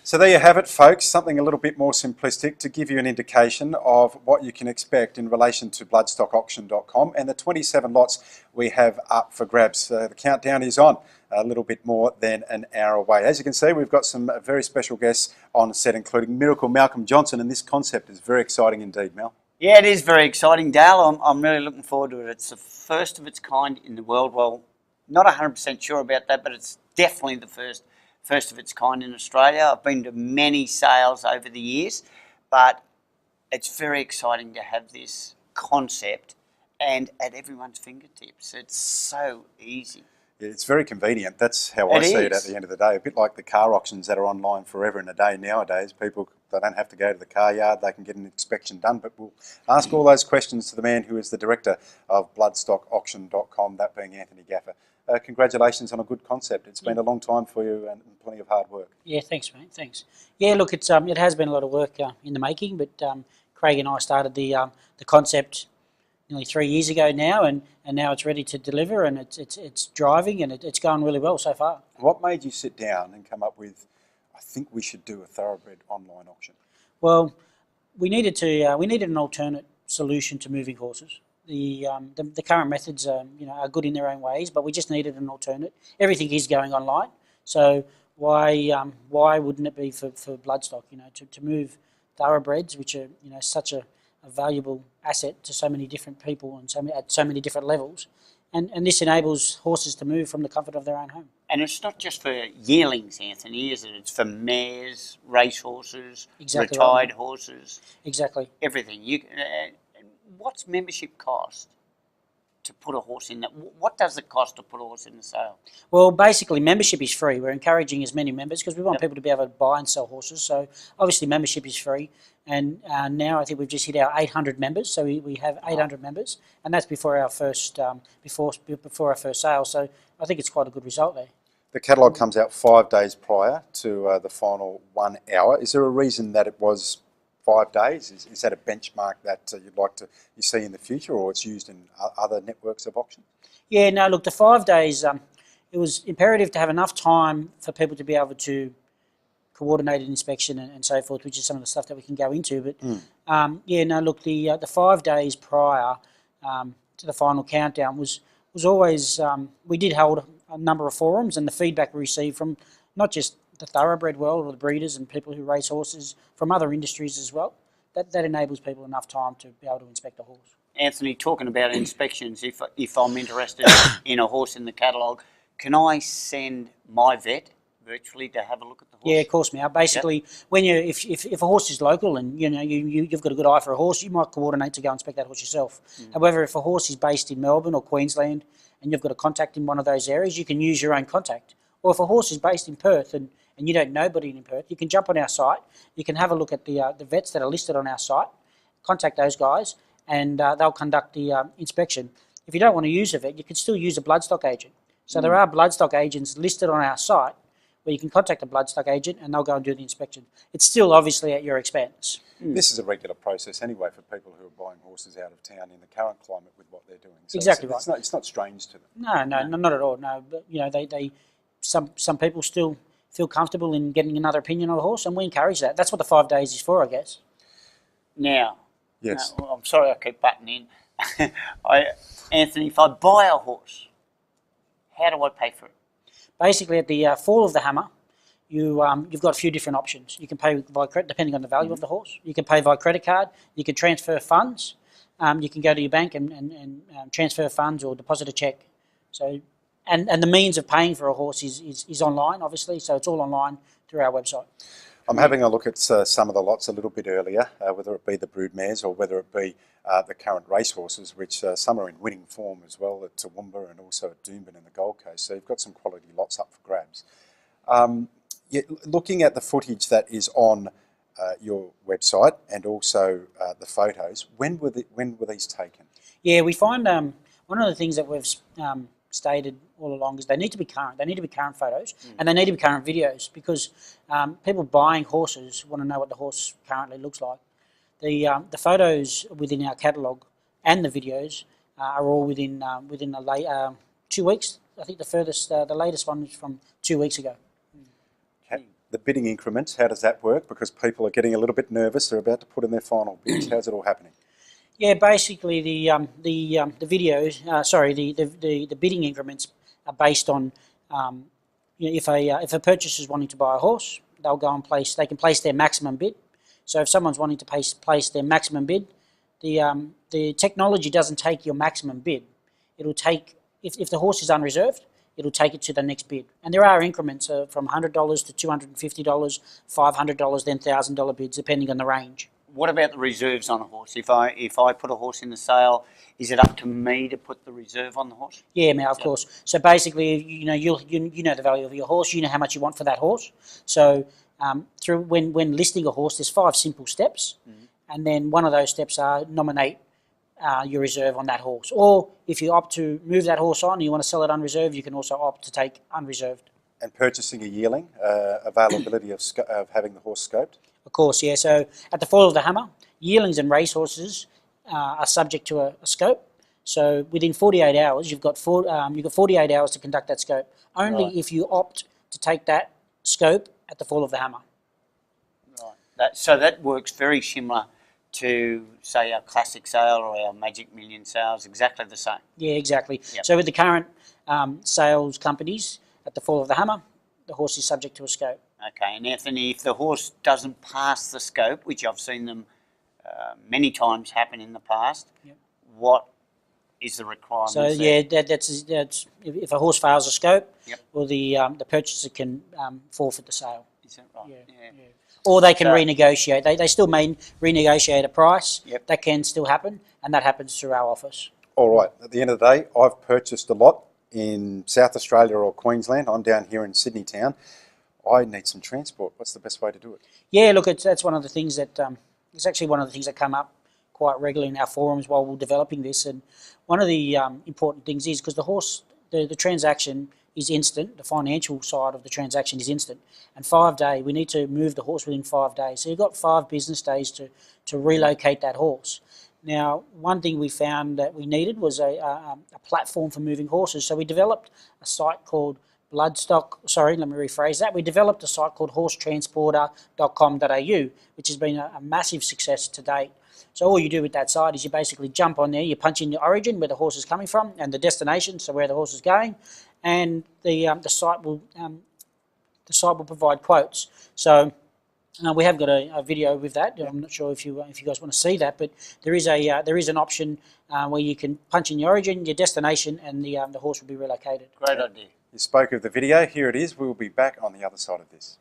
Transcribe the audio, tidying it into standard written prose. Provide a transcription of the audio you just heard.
So there you have it, folks, something a little bit more simplistic to give you an indication of what you can expect in relation to Bloodstockauction.com and the 27 lots we have up for grabs. The countdown is on, a little bit more than an hour away. As you can see, we've got some very special guests on set, including Miracle Malcolm Johnson, and this concept is very exciting indeed, Mel. Yeah, it is very exciting, Dale. I'm really looking forward to it. It's the first of its kind in the world. Well, not 100% sure about that, but it's definitely the first of its kind in Australia. I've been to many sales over the years, but it's very exciting to have this concept and at everyone's fingertips. It's so easy. It's very convenient. That's how I see it at the end of the day. A bit like the car auctions that are online forever and a day nowadays. People, they don't have to go to the car yard. They can get an inspection done. But we'll ask all those questions to the man who is the director of Bloodstockauction.com, that being Anthony Gaffer. Congratulations on a good concept. It's been a long time for you and plenty of hard work. Yeah, thanks, mate. Thanks. Yeah, look, it has been a lot of work in the making, but Craig and I started the concept nearly 3 years ago now, and now it's ready to deliver, and it's driving, and it's going really well so far. What made you sit down and come up with, I think we should do a thoroughbred online auction? Well, we needed an alternate solution to moving horses. The current methods are good in their own ways, but we just needed an alternate. Everything is going online, so why wouldn't it be for Bloodstock? To move thoroughbreds, which are such a valuable asset to so many different people and at so many different levels, and this enables horses to move from the comfort of their own home. And it's not just for yearlings, Anthony, is it? It's for mares, racehorses, Exactly retired right. horses. Exactly. Everything. What's membership cost to put a horse in that? What does it cost to put a horse in the sale? Well, basically, membership is free. We're encouraging as many members because we want people to be able to buy and sell horses. So obviously, membership is free. And now I think we've just hit our 800 members. So we have 800 members, and that's before our first before our first sale. So I think it's quite a good result there. The catalogue comes out 5 days prior to the final 1 hour. Is there a reason that it was 5 days? Is that a benchmark that you'd like to see in the future, or it's used in other networks of auctions? Yeah, no, look, the 5 days, it was imperative to have enough time for people to be able to coordinate an inspection and so forth, which is some of the stuff that we can go into. But yeah, no, look, the 5 days prior to the final countdown was always, we did hold a number of forums, and the feedback we received from not just the thoroughbred world or the breeders and people who race horses, from other industries as well, that enables people enough time to be able to inspect a horse. Anthony, talking about inspections, if I'm interested in a horse in the catalogue, can I send my vet virtually to have a look at the horse? Yeah, of course, Mal. Basically, when if a horse is local and you've got a good eye for a horse, you might coordinate to go inspect that horse yourself. However, if a horse is based in Melbourne or Queensland and you've got a contact in one of those areas, you can use your own contact. Or if a horse is based in Perth and you don't know anybody in Perth, you can jump on our site, you can have a look at the vets that are listed on our site, contact those guys, and they'll conduct the inspection. If you don't want to use a vet, you can still use a bloodstock agent. So there are bloodstock agents listed on our site where you can contact a bloodstock agent and they'll go and do the inspection. It's still obviously at your expense. This is a regular process anyway for people who are buying horses out of town in the current climate with what they're doing. So Exactly right. It's not strange to them. No, not at all. No, but some people still feel comfortable in getting another opinion on a horse, and we encourage that. That's what the 5 days is for, I guess. Now, yes. I'm sorry I keep butting in. Anthony, if I buy a horse, how do I pay for it? Basically, at the fall of the hammer, you've got a few different options. You can pay by credit, depending on the value of the horse. You can pay via credit card. You can transfer funds. You can go to your bank and transfer funds or deposit a cheque. So, and the means of paying for a horse is online, obviously. So it's all online through our website. I'm having a look at some of the lots a little bit earlier, whether it be the brood mares or whether it be the current racehorses, which some are in winning form as well at Toowoomba and also at Doomben in the Gold Coast. So you've got some quality lots up for grabs. Looking at the footage that is on your website and also the photos, when were these taken? Yeah, we find one of the things that we've stated all along is they need to be current. They need to be current photos and they need to be current videos because people buying horses want to know what the horse currently looks like. The photos within our catalogue and the videos are all within 2 weeks. I think the latest one is from 2 weeks ago. Okay. the bidding increments, how does that work? Because people are getting a little bit nervous. They're about to put in their final bids. How's it all happening? Yeah, basically the videos, the bidding increments are based on if a purchaser's wanting to buy a horse, they'll go and they can place their maximum bid. So if someone's wanting to place their maximum bid, the technology doesn't take your maximum bid. It'll take, if the horse is unreserved, it'll take it to the next bid. And there are increments from $100 to $250, $500, then $1,000 bids, depending on the range. What about the reserves on a horse? If I put a horse in the sale, is it up to me to put the reserve on the horse? Yeah, of course. So basically, you know the value of your horse. You know how much you want for that horse. So when listing a horse, there's 5 simple steps, and then one of those steps are nominate your reserve on that horse. Or if you opt to move that horse on and you want to sell it unreserved, you can also opt to take unreserved. And purchasing a yearling, availability of having the horse scoped? Of course, yeah. So at the fall of the hammer, yearlings and racehorses are subject to a scope. So within 48 hours, you've got 48 hours to conduct that scope. Only if you opt to take that scope at the fall of the hammer. Right. So that works very similar to, say, our classic sale or our Magic Million sales, exactly the same. Yeah, exactly. Yep. So with the current sales companies, at the fall of the hammer, the horse is subject to a scope. Okay, and Anthony, if the horse doesn't pass the scope, which I've seen them many times happen in the past, what is the requirement? So yeah, that's if a horse fails a scope, well the purchaser can forfeit the sale. Is that right? Yeah. Or they can renegotiate. They still may renegotiate a price. That can still happen, and that happens through our office. All right. At the end of the day, I've purchased a lot in South Australia or Queensland. I'm down here in Sydney town. I need some transport. What's the best way to do it? Yeah, look, that's one of the things that it's actually one of the things that come up quite regularly in our forums while we're developing this. And one of the important things is because the horse, the transaction is instant. The financial side of the transaction is instant. And 5 days, we need to move the horse within 5 days. So you've got 5 business days to relocate that horse. Now, one thing we found that we needed was a platform for moving horses. So we developed a site called We developed a site called horsetransporter.com.au, which has been a massive success to date. So all you do with that site is you basically jump on there, you punch in the origin, where the horse is coming from, and the destination, so where the horse is going, and the site will provide quotes. So we have got a video with that. I'm not sure if you guys want to see that, but there is an option where you can punch in your origin, your destination, and the horse will be relocated. Great idea. You spoke of the video. Here it is. We'll be back on the other side of this.